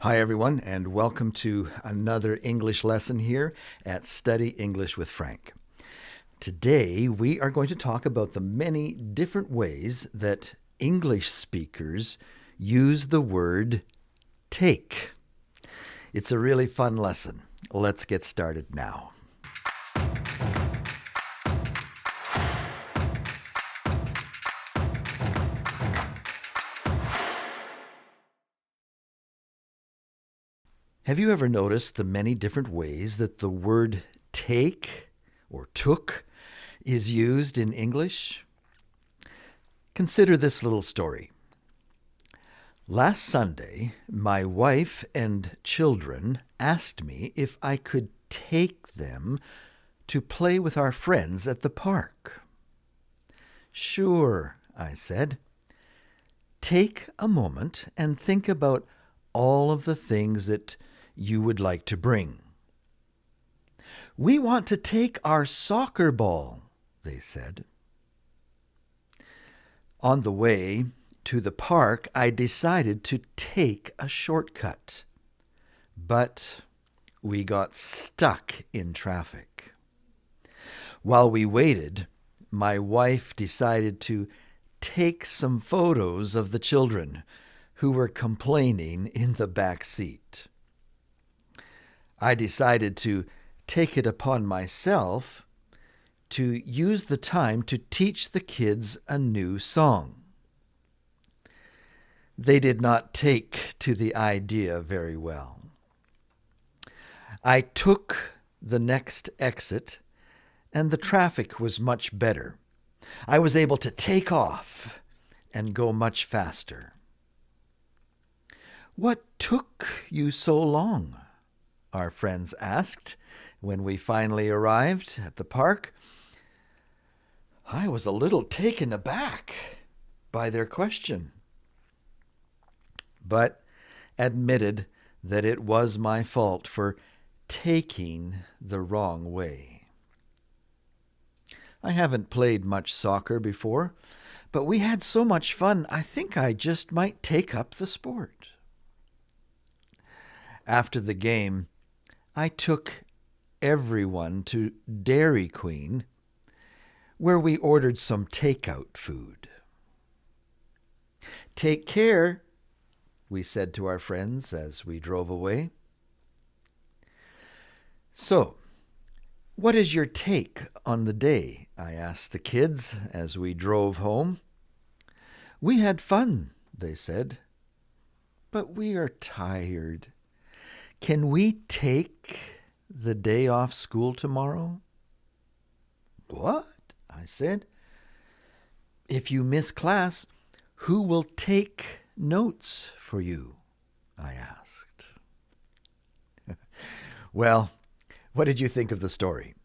Hi, everyone, and welcome to another English lesson here at Study English with Frank. Today, we are going to talk about the many different ways that English speakers use the word take. It's a really fun lesson. Let's get started now. Have you ever noticed the many different ways that the word take or took is used in English? Consider this little story. Last Sunday, my wife and children asked me if I could take them to play with our friends at the park. Sure, I said. Take a moment and think about all of the things that you would like to bring. We want to take our soccer ball, they said. On the way to the park, I decided to take a shortcut, but we got stuck in traffic. While we waited, my wife decided to take some photos of the children who were complaining in the back seat. I decided to take it upon myself to use the time to teach the kids a new song. They did not take to the idea very well. I took the next exit, and the traffic was much better. I was able to take off and go much faster. What took you so long? Our friends asked when we finally arrived at the park. I was a little taken aback by their question, but admitted that it was my fault for taking the wrong way. I haven't played much soccer before, but we had so much fun, I think I just might take up the sport. After the game, I took everyone to Dairy Queen, where we ordered some takeout food. Take care, we said to our friends as we drove away. So, what is your take on the day? I asked the kids as we drove home. We had fun, they said, but we are tired. Can we take the day off school tomorrow? What? I said. If you miss class, who will take notes for you? I asked. Well, what did you think of the story?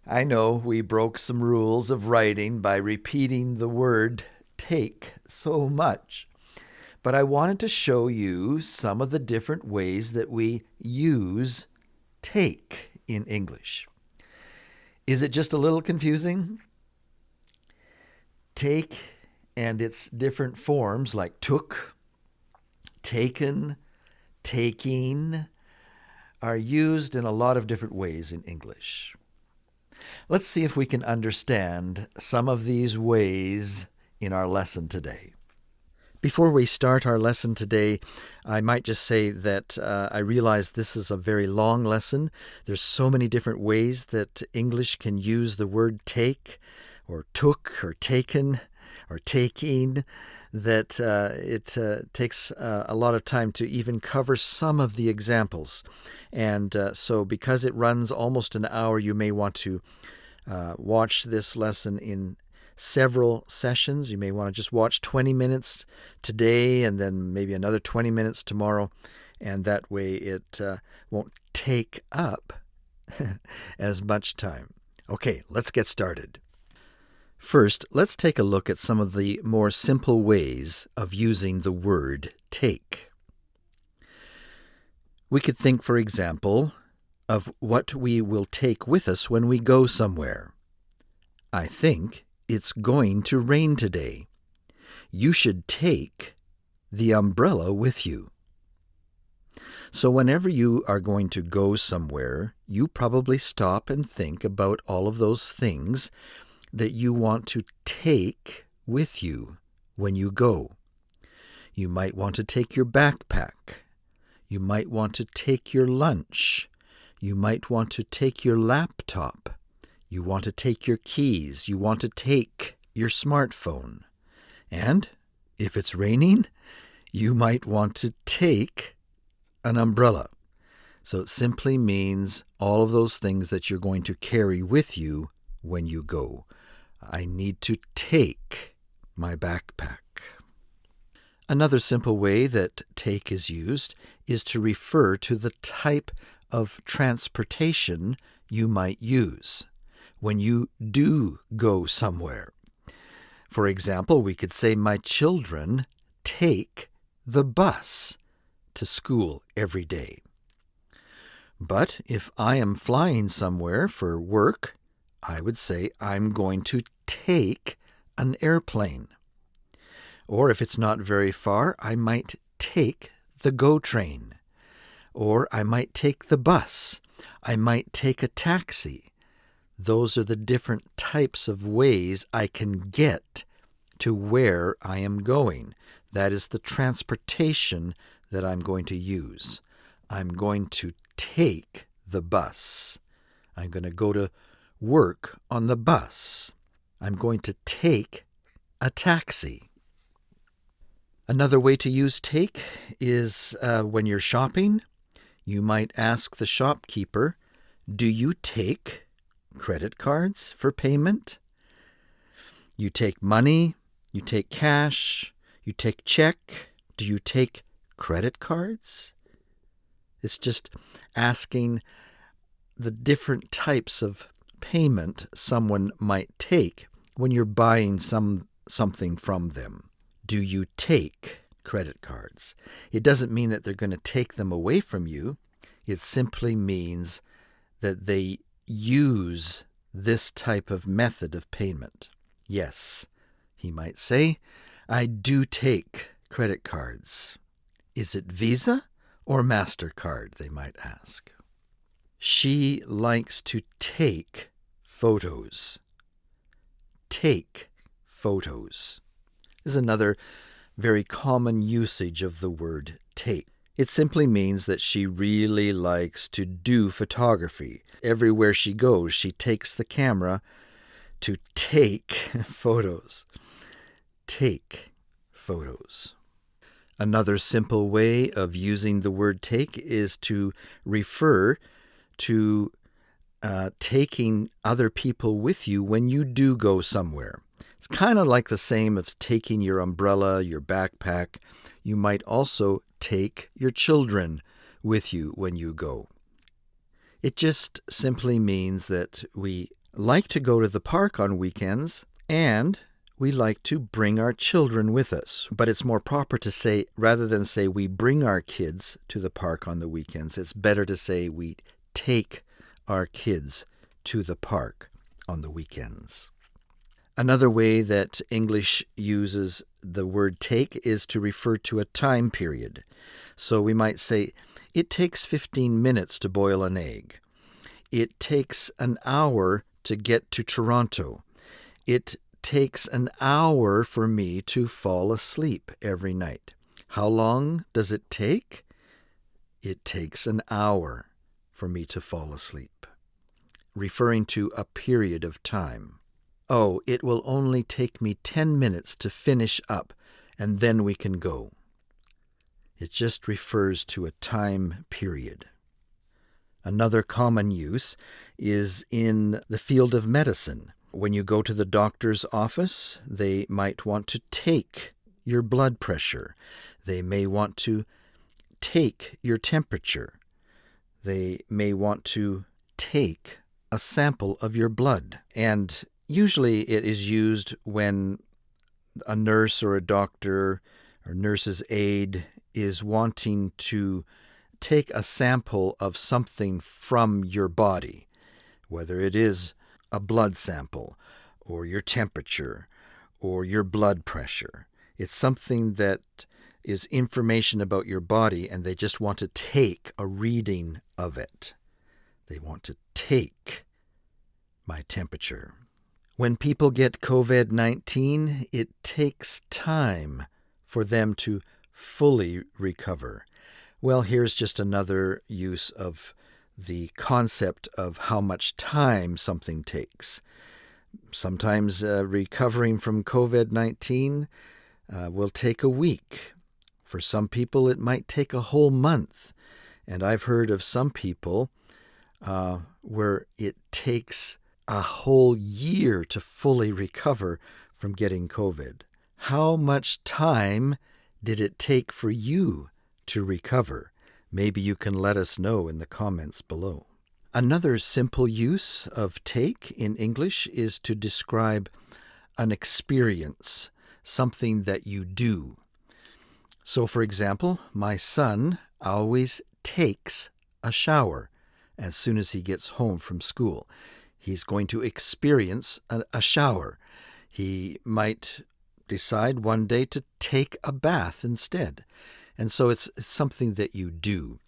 I know we broke some rules of writing by repeating the word take so much, but I wanted to show you some of the different ways that we use take in English. Is it just a little confusing? Take and its different forms like took, taken, taking are used in a lot of different ways in English. Let's see if we can understand some of these ways in our lesson today. Before we start our lesson today, I might just say that I realize this is a very long lesson. There's so many different ways that English can use the word take or took or taken or taking that it takes a lot of time to even cover some of the examples. And so because it runs almost an hour, you may want to watch this lesson in several sessions. You may want to just watch 20 minutes today and then maybe another 20 minutes tomorrow, and that way it won't take up as much time. Okay, let's get started. First, let's take a look at some of the more simple ways of using the word take. We could think, for example, of what we will take with us when we go somewhere. I think it's going to rain today. You should take the umbrella with you. So whenever you are going to go somewhere, you probably stop and think about all of those things that you want to take with you when you go. You might want to take your backpack. You might want to take your lunch. You might want to take your laptop. You want to take your keys. You want to take your smartphone. And if it's raining, you might want to take an umbrella. So it simply means all of those things that you're going to carry with you when you go. I need to take my backpack. Another simple way that take is used is to refer to the type of transportation you might use when you do go somewhere. For example, we could say, my children take the bus to school every day. But if I am flying somewhere for work, I would say I'm going to take an airplane. Or if it's not very far, I might take the GO train. Or I might take the bus. I might take a taxi. Those are the different types of ways I can get to where I am going. That is the transportation that I'm going to use. I'm going to take the bus. I'm going to go to work on the bus. I'm going to take a taxi. Another way to use take is when you're shopping. You might ask the shopkeeper, do you take credit cards for payment? You take money, you take cash, you take check. Do you take credit cards? It's just asking the different types of payment someone might take when you're buying something from them. Do you take credit cards? It doesn't mean that they're going to take them away from you. It simply means that they use this type of method of payment. Yes, he might say, I do take credit cards. Is it Visa or MasterCard, they might ask. She likes to take photos. Take photos is another very common usage of the word take. It simply means that she really likes to do photography. Everywhere she goes, she takes the camera to take photos. Take photos. Another simple way of using the word take is to refer to taking other people with you when you do go somewhere. It's kind of like the same as taking your umbrella, your backpack. You might also take your children with you when you go. It just simply means that we like to go to the park on weekends and we like to bring our children with us. But it's more proper to say, rather than say we bring our kids to the park on the weekends, it's better to say we take our kids to the park on the weekends. Another way that English uses the word take is to refer to a time period. So we might say, it takes 15 minutes to boil an egg. It takes an hour to get to Toronto. It takes an hour for me to fall asleep every night. How long does it take? It takes an hour for me to fall asleep, referring to a period of time. Oh, it will only take me 10 minutes to finish up, and then we can go. It just refers to a time period. Another common use is in the field of medicine. When you go to the doctor's office, they might want to take your blood pressure. They may want to take your temperature. They may want to take a sample of your blood. And usually it is used when a nurse or a doctor or nurse's aide is wanting to take a sample of something from your body, whether it is a blood sample or your temperature or your blood pressure. It's something that is information about your body, and they just want to take a reading of it. They want to take my temperature. When people get COVID-19, it takes time for them to fully recover. Well, here's just another use of the concept of how much time something takes. Sometimes recovering from COVID-19 will take a week. For some people, it might take a whole month. And I've heard of some people where it takes a whole year to fully recover from getting COVID. How much time did it take for you to recover? Maybe you can let us know in the comments below. Another simple use of take in English is to describe an experience, something that you do. So, for example, my son always takes a shower as soon as he gets home from school. He's going to experience a shower. He might decide one day to take a bath instead. And so it's something that you do.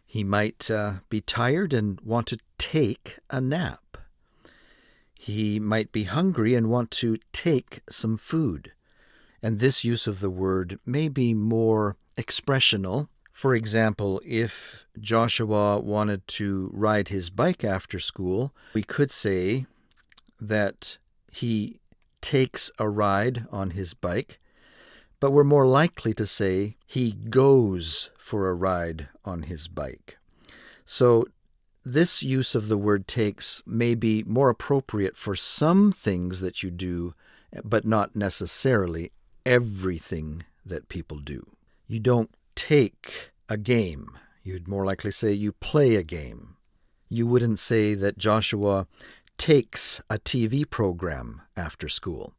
He might be tired and want to take a nap. He might be hungry and want to take some food. And this use of the word may be more expressional. For example, if Joshua wanted to ride his bike after school, we could say that he takes a ride on his bike, but we're more likely to say he goes for a ride on his bike. So this use of the word takes may be more appropriate for some things that you do, but not necessarily everything that people do. You don't take a game. You'd more likely say you play a game. You wouldn't say that Joshua takes a TV program after school.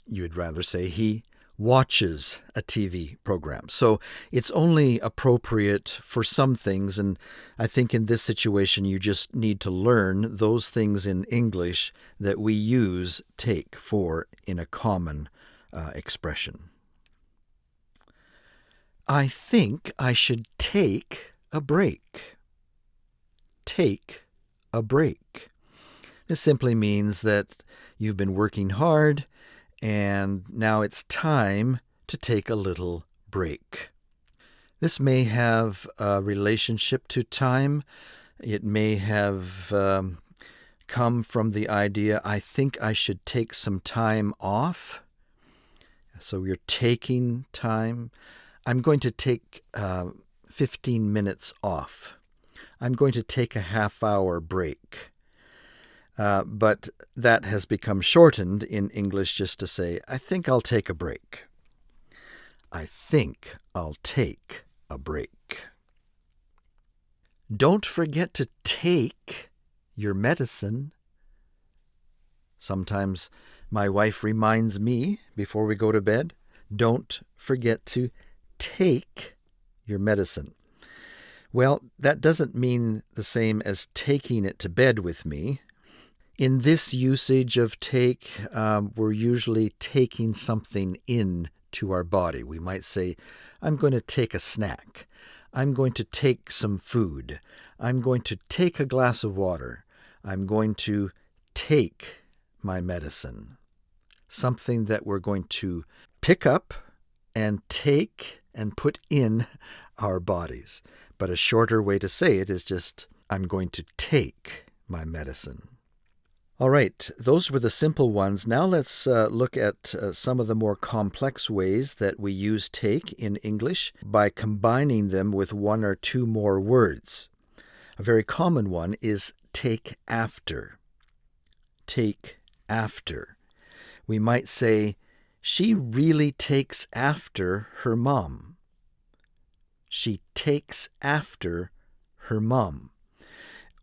You'd rather say he watches a TV program. So it's only appropriate for some things, and I think in this situation you just need to learn those things in English that we use take for in a common expression. I think I should take a break. Take a break. This simply means that you've been working hard and now it's time to take a little break. This may have a relationship to time. It may have come from the idea, I think I should take some time off. So you're taking time. I'm going to take 15 minutes off. I'm going to take a half-hour break. But that has become shortened in English just to say, I think I'll take a break. I think I'll take a break. Don't forget to take your medicine. Sometimes my wife reminds me before we go to bed, don't forget to take your medicine. Well, that doesn't mean the same as taking it to bed with me. In this usage of take, we're usually taking something in to our body. We might say, I'm going to take a snack. I'm going to take some food. I'm going to take a glass of water. I'm going to take my medicine. Something that we're going to pick up and take and put in our bodies. But a shorter way to say it is just, I'm going to take my medicine. All right, those were the simple ones. Now let's look at some of the more complex ways that we use take in English by combining them with one or two more words. A very common one is take after. Take after. We might say, she really takes after her mom. She takes after her mom.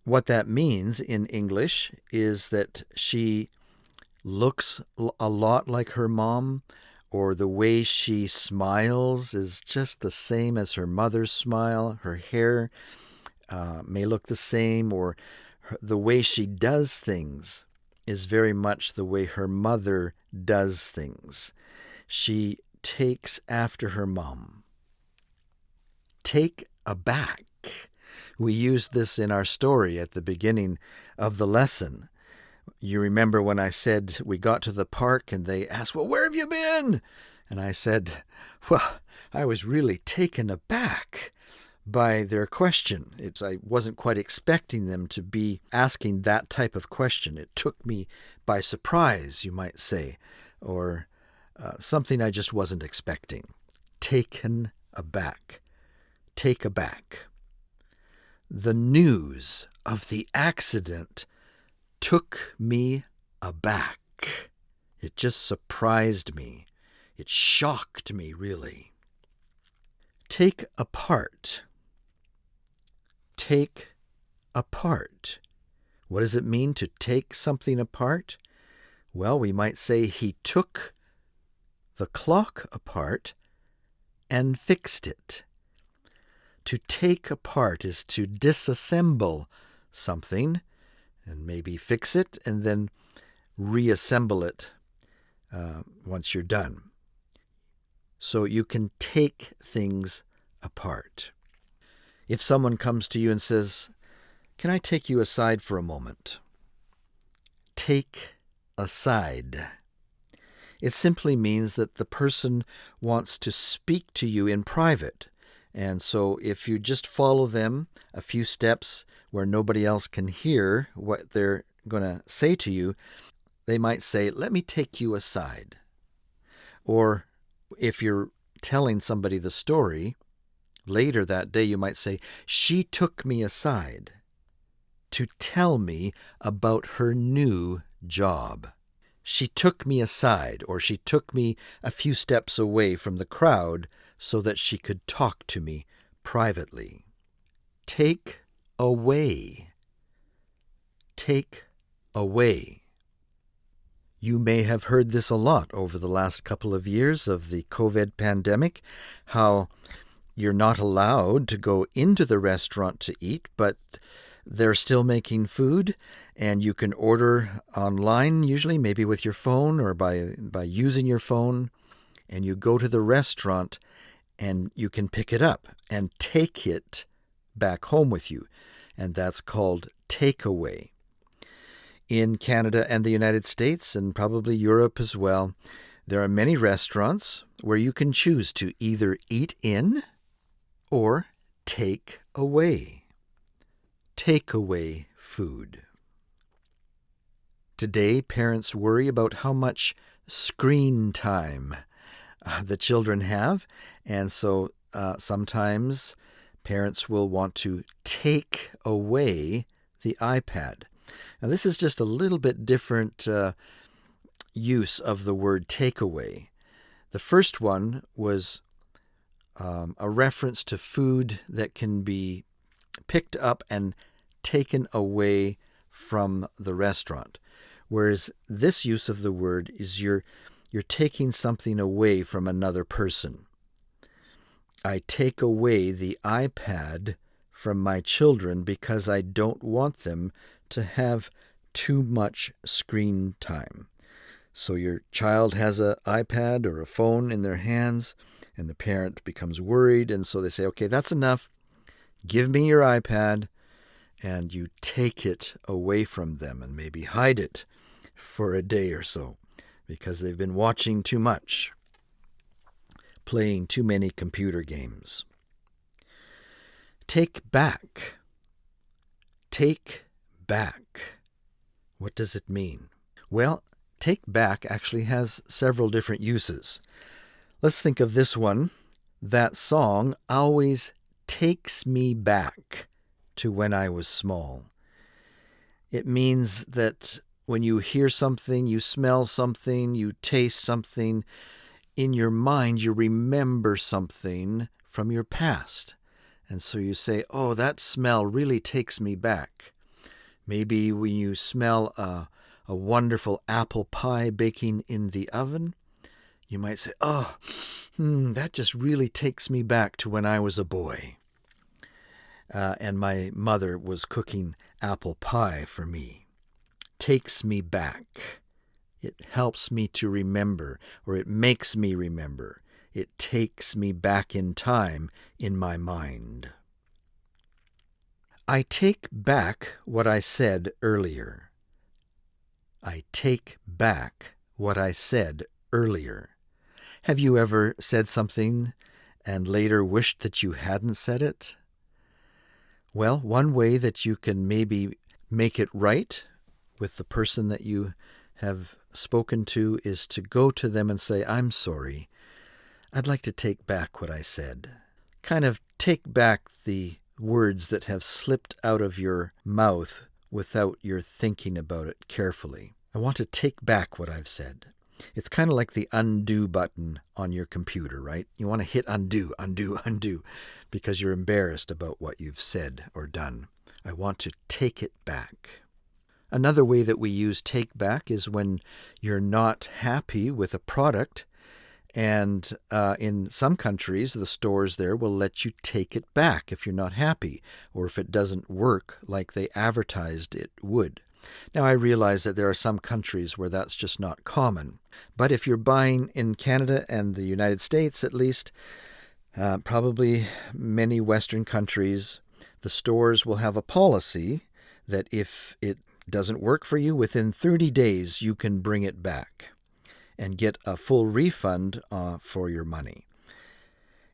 What that means in English is that she looks a lot like her mom, or the way she smiles is just the same as her mother's smile. Her hair may look the same, or the way she does things is very much the way her mother does things. She takes after her mom. Take aback. We used this in our story at the beginning of the lesson. You remember when I said we got to the park and they asked, well, where have you been? And I said, well, I was really taken aback by their question. I wasn't quite expecting them to be asking that type of question. It took me by surprise, you might say, or something I just wasn't expecting. Taken aback. Take aback. The news of the accident took me aback. It just surprised me. It shocked me, really. Take apart. Take apart. What does it mean to take something apart? Well, we might say he took the clock apart and fixed it. To take apart is to disassemble something and maybe fix it and then reassemble it once you're done. So you can take things apart. If someone comes to you and says, can I take you aside for a moment? Take aside. It simply means that the person wants to speak to you in private. And so if you just follow them a few steps where nobody else can hear what they're going to say to you, they might say, let me take you aside. Or if you're telling somebody the story, later that day you might say, she took me aside to tell me about her new job. She took me aside, or she took me a few steps away from the crowd so that she could talk to me privately. Take away. Take away. You may have heard this a lot over the last couple of years of the COVID pandemic, how you're not allowed to go into the restaurant to eat, but they're still making food, and you can order online, usually maybe with your phone or by using your phone, and you go to the restaurant and you can pick it up and take it back home with you, and that's called takeaway. In Canada and the United States, and probably Europe as well, there are many restaurants where you can choose to either eat in or take away. Take away food. Today, parents worry about how much screen time the children have, and so sometimes parents will want to take away the iPad. Now, this is just a little bit different use of the word takeaway. The first one was a reference to food that can be picked up and taken away from the restaurant, whereas this use of the word is you're taking something away from another person. I take away the iPad from my children because I don't want them to have too much screen time. So your child has an iPad or a phone in their hands, and the parent becomes worried, and so they say, okay, that's enough. Give me your iPad, and you take it away from them and maybe hide it for a day or so because they've been watching too much, playing too many computer games. Take back. Take back. What does it mean? Well, take back actually has several different uses. Let's think of this one. That song always takes me back to when I was small. It means that when you hear something, you smell something, you taste something, in your mind you remember something from your past. And so you say, oh, that smell really takes me back. Maybe when you smell a wonderful apple pie baking in the oven, you might say, oh, that just really takes me back to when I was a boy. And my mother was cooking apple pie for me. Takes me back. It helps me to remember, or it makes me remember. It takes me back in time in my mind. I take back what I said earlier. I take back what I said earlier. Have you ever said something and later wished that you hadn't said it? Well, one way that you can maybe make it right with the person that you have spoken to is to go to them and say, I'm sorry. I'd like to take back what I said. Kind of take back the words that have slipped out of your mouth without your thinking about it carefully. I want to take back what I've said. It's kind of like the undo button on your computer, right? You want to hit undo, undo, undo, because you're embarrassed about what you've said or done. I want to take it back. Another way that we use take back is when you're not happy with a product, and in some countries, the stores there will let you take it back if you're not happy or if it doesn't work like they advertised it would. Now, I realize that there are some countries where that's just not common. But if you're buying in Canada and the United States, at least, probably many Western countries, the stores will have a policy that if it doesn't work for you, within 30 days you can bring it back and get a full refund for your money.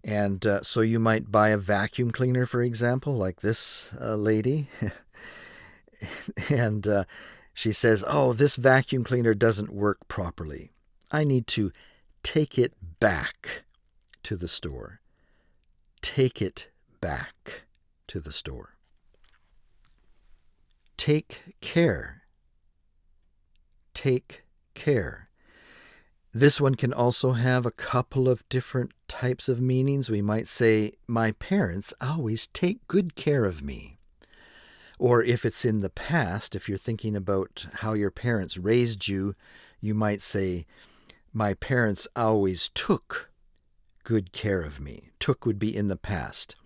And so you might buy a vacuum cleaner, for example, like this lady. And she says, oh, this vacuum cleaner doesn't work properly. I need to take it back to the store. Take it back to the store. Take care. Take care. This one can also have a couple of different types of meanings. We might say, my parents always take good care of me. Or if it's in the past, if you're thinking about how your parents raised you, you might say, my parents always took good care of me. Took would be in the past.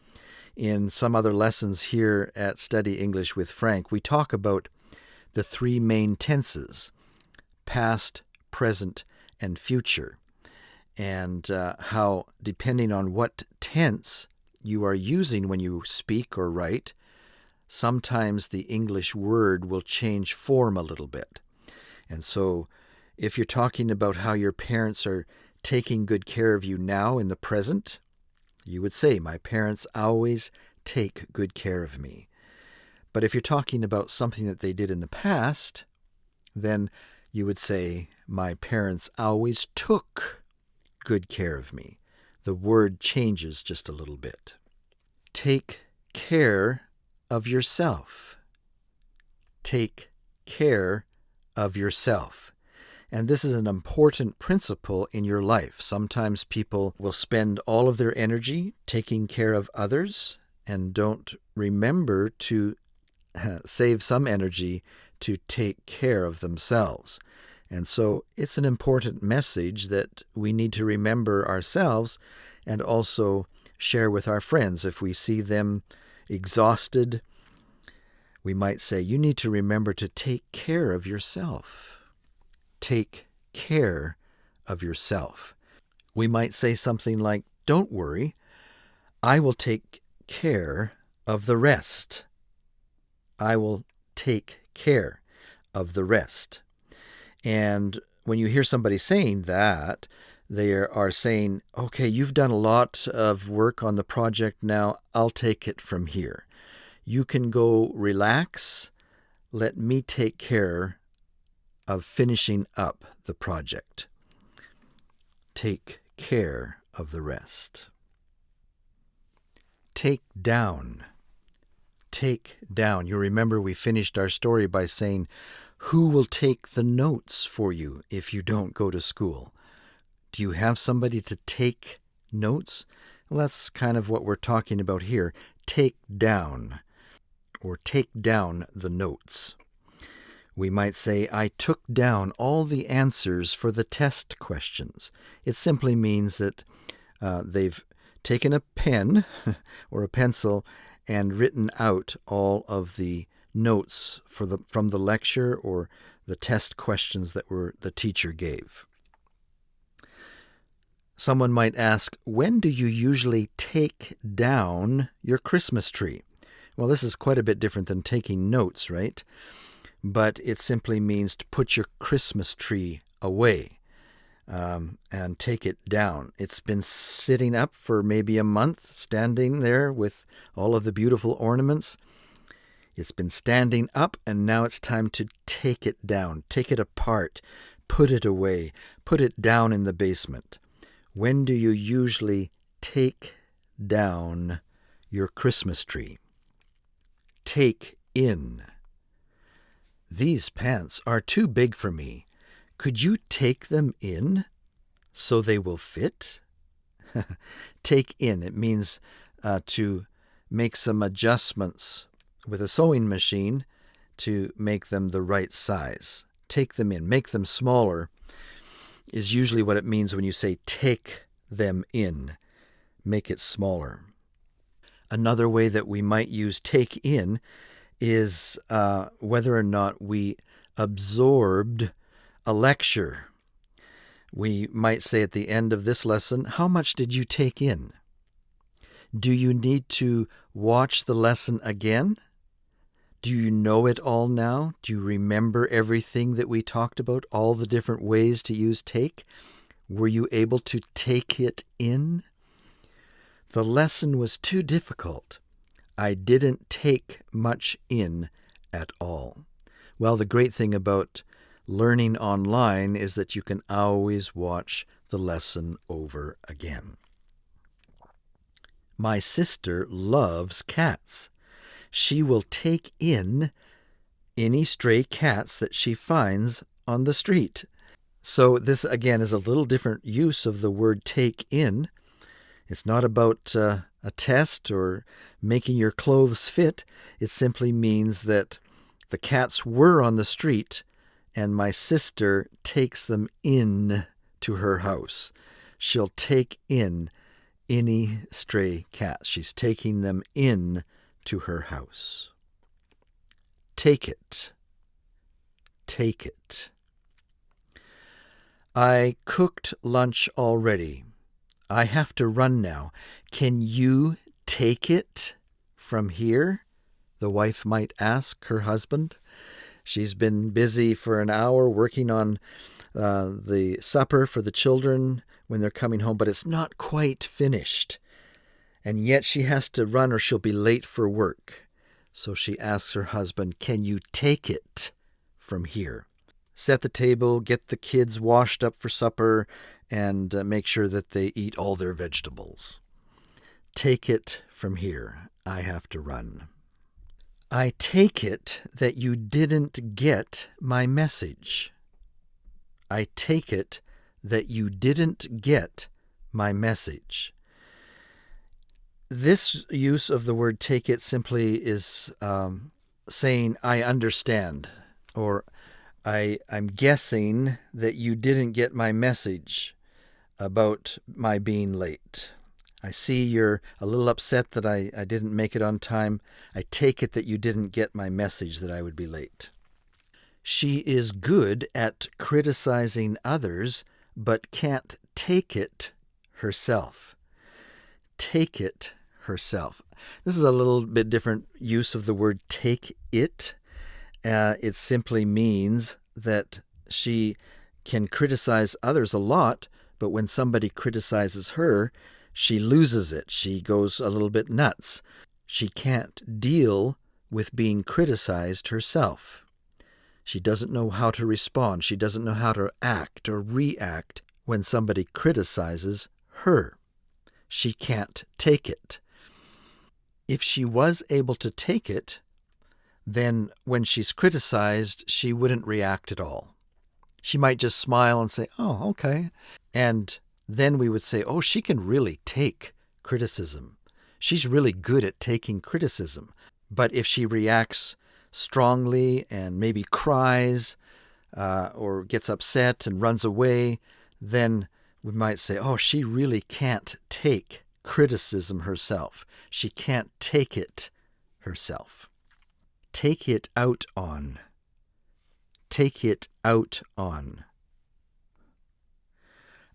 In some other lessons here at Study English with Frank, we talk about the three main tenses, past, present, and future, and how depending on what tense you are using when you speak or write, sometimes the English word will change form a little bit. And so if you're talking about how your parents are taking good care of you now in the present, you would say, my parents always take good care of me. But if you're talking about something that they did in the past, then you would say, my parents always took good care of me. The word changes just a little bit. Take care of yourself. Take care of yourself. And this is an important principle in your life. Sometimes people will spend all of their energy taking care of others and don't remember to save some energy to take care of themselves. And so it's an important message that we need to remember ourselves and also share with our friends. If we see them exhausted, we might say, you need to remember to take care of yourself. Take care of yourself. We might say something like, don't worry, I will take care of the rest. I will take care of the rest. And when you hear somebody saying that, they are saying, okay, you've done a lot of work on the project now, I'll take it from here. You can go relax. Let me take care of finishing up the project. Take care of the rest. Take down. Take down. You remember we finished our story by saying, who will take the notes for you if you don't go to school? Do you have somebody to take notes? Well, that's kind of what we're talking about here. Take down, or take down the notes. We might say, I took down all the answers for the test questions. It simply means that they've taken a pen or a pencil and written out all of the notes from the lecture or the test questions that the teacher gave. Someone might ask, when do you usually take down your Christmas tree? Well, this is quite a bit different than taking notes, right? But it simply means to put your Christmas tree away and take it down. It's been sitting up for maybe a month, standing there with all of the beautiful ornaments. It's been standing up, and now it's time to take it down, take it apart, put it away, put it down in the basement. When do you usually take down your Christmas tree? Take in. These pants are too big for me. Could you take them in so they will fit? Take in. It means to make some adjustments with a sewing machine to make them the right size. Take them in. Make them smaller is usually what it means when you say take them in. Make it smaller. Another way that we might use take in is whether or not we absorbed a lecture. We might say at the end of this lesson, how much did you take in? Do you need to watch the lesson again? Do you know it all now? Do you remember everything that we talked about, all the different ways to use take? Were you able to take it in? The lesson was too difficult. I didn't take much in at all. Well, the great thing about learning online is that you can always watch the lesson over again. My sister loves cats. She will take in any stray cats that she finds on the street. So this, again, is a little different use of the word take in. It's not about a test or making your clothes fit. It simply means that the cats were on the street and my sister takes them in to her house. She'll take in any stray cats. She's taking them in to her house. Take it. Take it. I cooked lunch already. I have to run now. Can you take it from here? The wife might ask her husband. She's been busy for an hour working on the supper for the children when they're coming home, but it's not quite finished. And yet she has to run or she'll be late for work. So she asks her husband, can you take it from here? Set the table, get the kids washed up for supper, and make sure that they eat all their vegetables. Take it from here. I have to run. I take it that you didn't get my message. I take it that you didn't get my message. This use of the word take it simply is saying, I understand, or I'm guessing that you didn't get my message about my being late. I see you're a little upset that I didn't make it on time. I take it that you didn't get my message that I would be late. She is good at criticizing others, but can't take it herself. Take it herself. This is a little bit different use of the word take it. It simply means that she can criticize others a lot, but when somebody criticizes her, she loses it. She goes a little bit nuts. She can't deal with being criticized herself. She doesn't know how to respond. She doesn't know how to act or react when somebody criticizes her. She can't take it. If she was able to take it, then when she's criticized, she wouldn't react at all. She might just smile and say, oh, okay. And then we would say, oh, she can really take criticism. She's really good at taking criticism. But if she reacts strongly and maybe cries or gets upset and runs away, then we might say, oh, she really can't take criticism herself. She can't take it herself. Take it out on. Take it out on.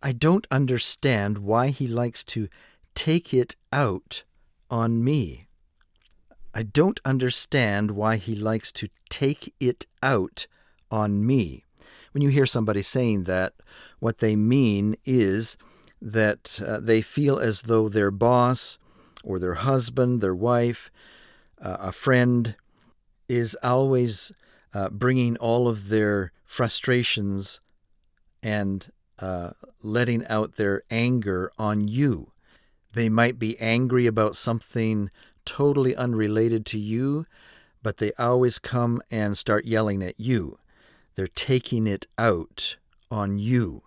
I don't understand why he likes to take it out on me. I don't understand why he likes to take it out on me. When you hear somebody saying that, what they mean is that they feel as though their boss or their husband, their wife, a friend is always bringing all of their frustrations and letting out their anger on you. They might be angry about something totally unrelated to you, but they always come and start yelling at you. They're taking it out on you.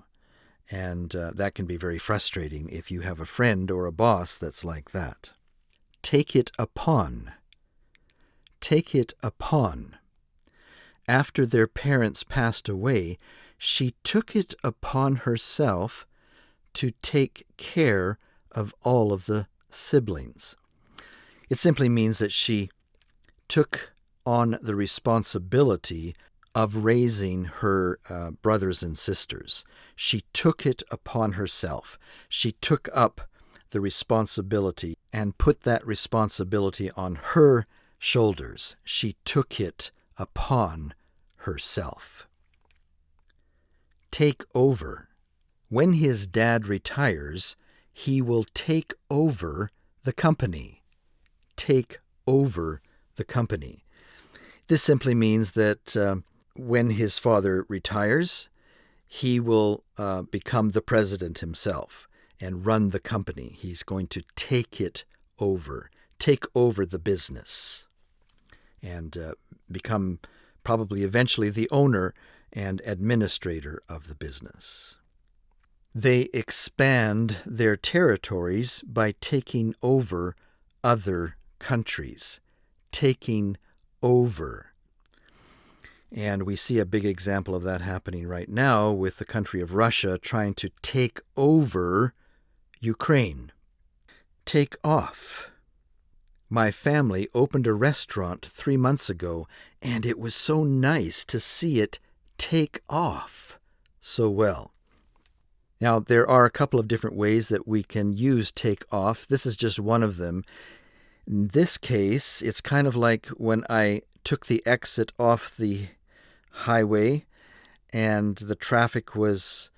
And that can be very frustrating if you have a friend or a boss that's like that. Take it upon. Take it upon. After their parents passed away, she took it upon herself to take care of all of the siblings. It simply means that she took on the responsibility of raising her brothers and sisters. She took it upon herself. She took up the responsibility and put that responsibility on her shoulders. She took it upon herself. Take over. When his dad retires, he will take over the company. Take over the company. This simply means that when his father retires, he will become the president himself and run the company. He's going to take it over, take over the business, and become probably eventually the owner and administrator of the business. They expand their territories by taking over other countries, taking over. And we see a big example of that happening right now with the country of Russia trying to take over Ukraine. Take off. My family opened a restaurant 3 months ago, and it was so nice to see it take off so well. Now, there are a couple of different ways that we can use take off. This is just one of them. In this case, it's kind of like when I took the exit off the highway and the traffic was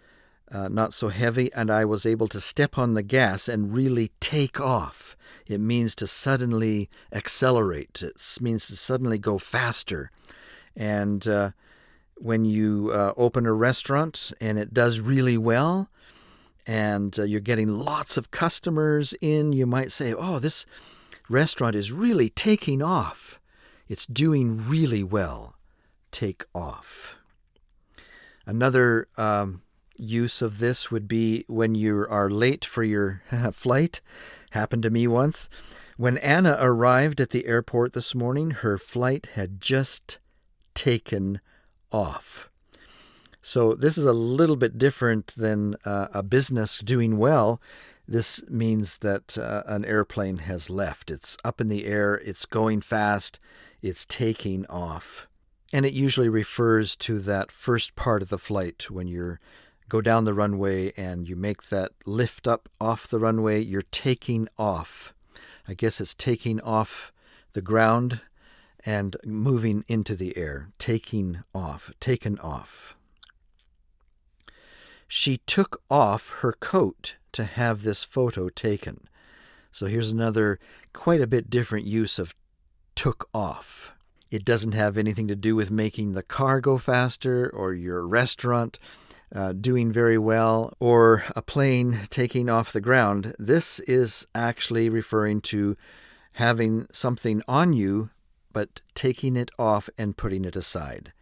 not so heavy, and I was able to step on the gas and really take off. It means to suddenly accelerate. It means to suddenly go faster. And when you open a restaurant and it does really well, and you're getting lots of customers in, you might say, oh, this restaurant is really taking off. It's doing really well. Take off. Another use of this would be when you are late for your flight. Happened to me once. When Anna arrived at the airport this morning, her flight had just taken off. So this is a little bit different than a business doing well. This means that an airplane has left. It's up in the air, it's going fast, it's taking off. And it usually refers to that first part of the flight when you go down the runway and you make that lift up off the runway, you're taking off. I guess it's taking off the ground and moving into the air. Taking off, taken off. She took off her coat to have this photo taken. So here's another quite a bit different use of took off. It doesn't have anything to do with making the car go faster or your restaurant doing very well or a plane taking off the ground. This is actually referring to having something on you but taking it off and putting it aside.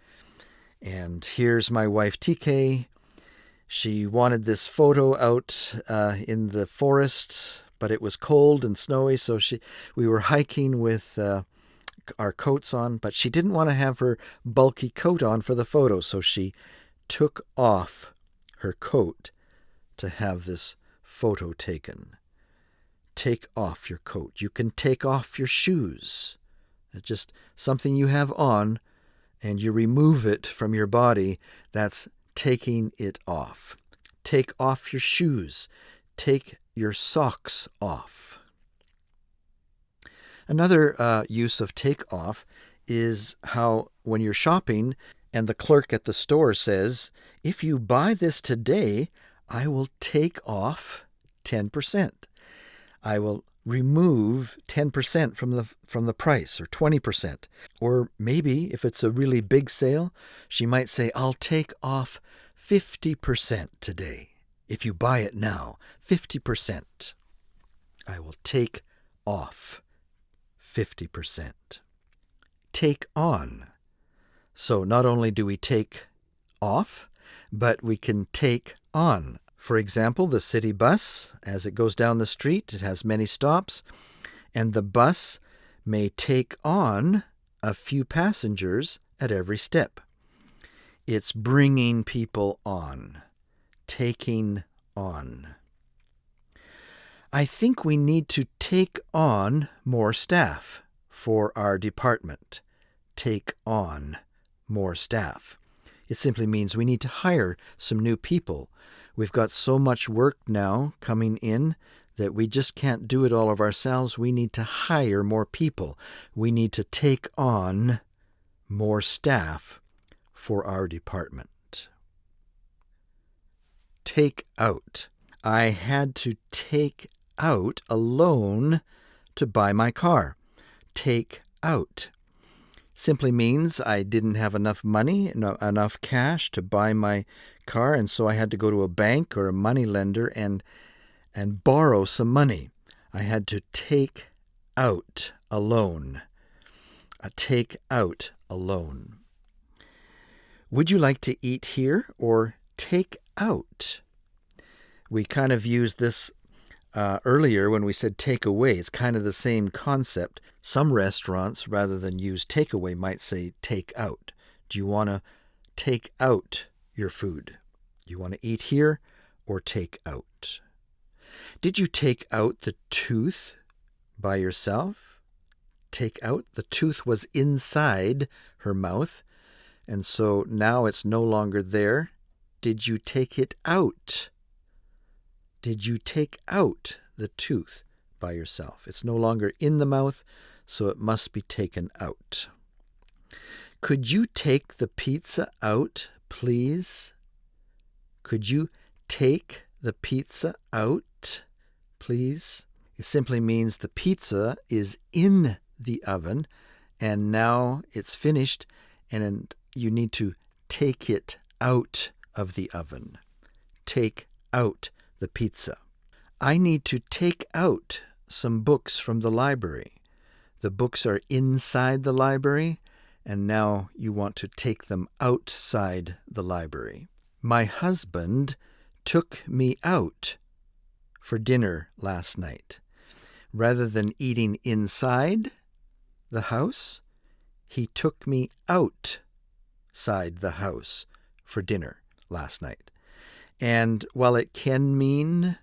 And here's my wife TK. She wanted this photo out in the forest, but it was cold and snowy, so we were hiking with our coats on, but she didn't want to have her bulky coat on for the photo, so she took off her coat to have this photo taken. Take off your coat. You can take off your shoes. It's just something you have on, and you remove it from your body. That's taking it off. take off your shoes, take your socks off. Another use of take off is how when you're shopping and the clerk at the store says, if you buy this today, I will take off 10%. I will remove 10% from the price, or 20%. Or maybe if it's a really big sale, she might say, I'll take off 50% today. If you buy it now, 50%. I will take off 50%. Take on. So not only do we take off, but we can take on. For example, the city bus, as it goes down the street, it has many stops, and the bus may take on a few passengers at every step. It's bringing people on, taking on. I think we need to take on more staff for our department. Take on more staff. It simply means we need to hire some new people. We've got so much work now coming in that we just can't do it all of ourselves. We need to hire more people. We need to take on more staff for our department. Take out. I had to take out a loan to buy my car. Take out simply means I didn't have enough money, enough cash to buy my car, and so I had to go to a bank or a money lender and borrow some money. I had to take out a loan. Take out a loan. Would you like to eat here or take out? We kind of used this earlier when we said take away. It's kind of the same concept. Some restaurants, rather than use takeaway, might say take out. Do you want to take out your food? Do you want to eat here or take out? Did you take out the tooth by yourself? Take out? The tooth was inside her mouth, and so now it's no longer there. Did you take it out? Did you take out the tooth by yourself? It's no longer in the mouth, so it must be taken out. Could you take the pizza out, please? Could you take the pizza out, please? It simply means the pizza is in the oven, and now it's finished, and you need to take it out of the oven. Take out the pizza. I need to take out some books from the library. The books are inside the library, and now you want to take them outside the library. My husband took me out for dinner last night. Rather than eating inside the house, he took me outside the house for dinner last night. And while it can mean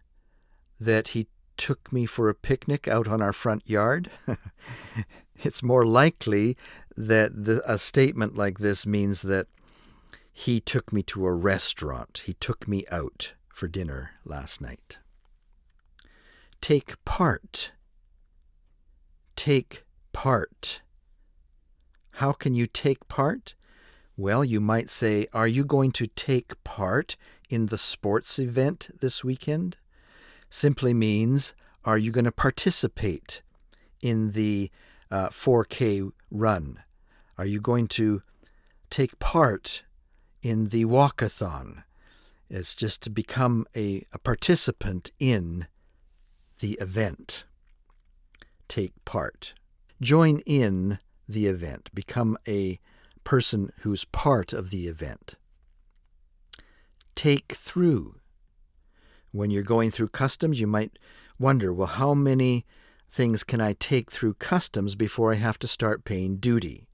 that he took me for a picnic out on our front yard, it's more likely that a statement like this means that he took me to a restaurant. He took me out for dinner last night. Take part. Take part. How can you take part? Well, you might say, are you going to take part in the sports event this weekend? Simply means, are you going to participate in the 4K run? Are you going to take part in the walkathon? It's just to become a participant in the event. Take part. Join in the event. Become a person who's part of the event. Take through. When you're going through customs, you might wonder, well, how many things can I take through customs before I have to start paying duty?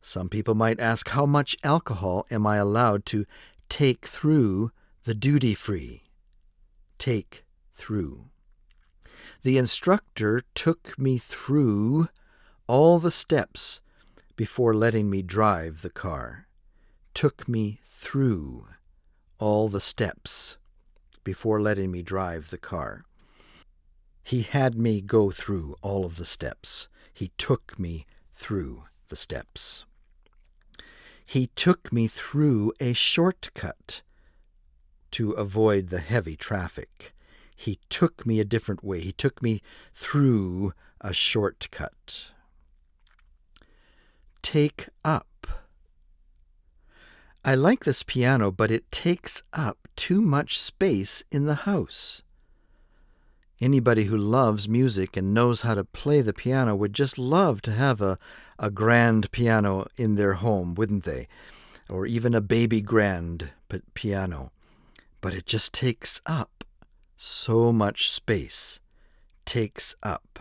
Some people might ask, how much alcohol am I allowed to take through the duty-free? Take through. The instructor took me through all the steps before letting me drive the car. Took me through all the steps before letting me drive the car. He had me go through all of the steps. He took me through the steps. He took me through a shortcut to avoid the heavy traffic. He took me a different way. He took me through a shortcut. Take up. I like this piano, but it takes up too much space in the house. Anybody who loves music and knows how to play the piano would just love to have a grand piano in their home, wouldn't they? Or even a baby grand piano. But it just takes up so much space. Takes up.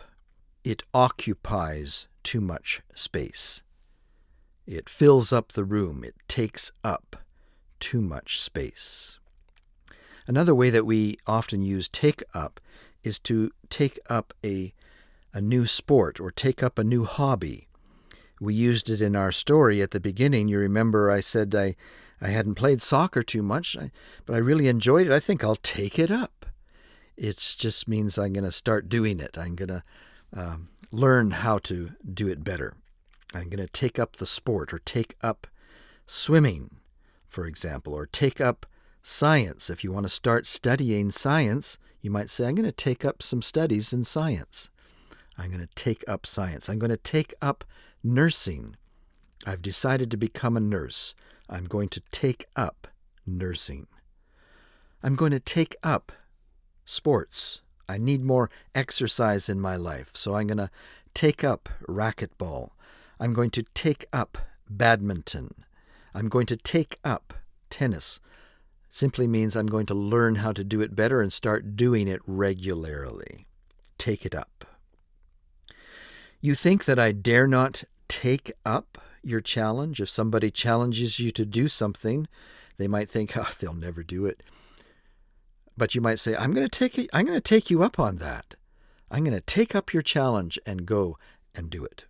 It occupies too much space. It fills up the room. It takes up too much space. Another way that we often use take up is to take up a new sport or take up a new hobby. We used it in our story at the beginning. You remember I said I hadn't played soccer too much, but I really enjoyed it. I think I'll take it up. It just means I'm going to start doing it. I'm going to learn how to do it better. I'm going to take up the sport or take up swimming, for example, or take up science. If you want to start studying science, you might say, I'm going to take up some studies in science. I'm going to take up science. I'm going to take up nursing. I've decided to become a nurse. I'm going to take up nursing. I'm going to take up sports. I need more exercise in my life, so I'm going to take up racquetball. I'm going to take up badminton. I'm going to take up tennis. Simply means I'm going to learn how to do it better and start doing it regularly. Take it up. You think that I dare not take up your challenge? If somebody challenges you to do something, they might think, oh, they'll never do it. But you might say, I'm going to take you up on that. I'm going to take up your challenge and go and do it.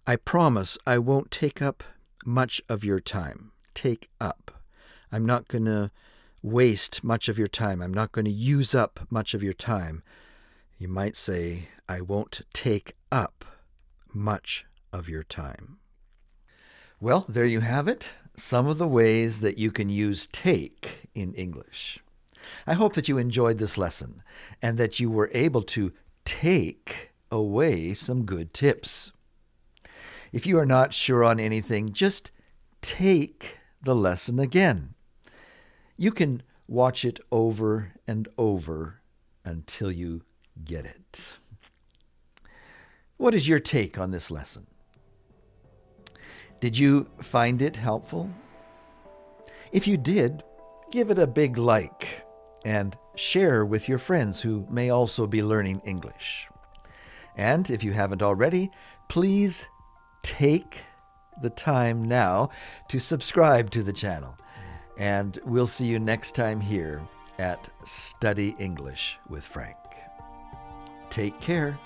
I promise I won't take up much of your time. Take up. I'm not going to waste much of your time. I'm not going to use up much of your time. You might say, I won't take up much of your time. Well, there you have it. Some of the ways that you can use take in English. I hope that you enjoyed this lesson and that you were able to take away some good tips. If you are not sure on anything, just take the lesson again. You can watch it over and over until you get it. What is your take on this lesson? Did you find it helpful? If you did, give it a big like and share with your friends who may also be learning English. And if you haven't already, please take the time now to subscribe to the channel. And we'll see you next time here at Study English with Frank. Take care.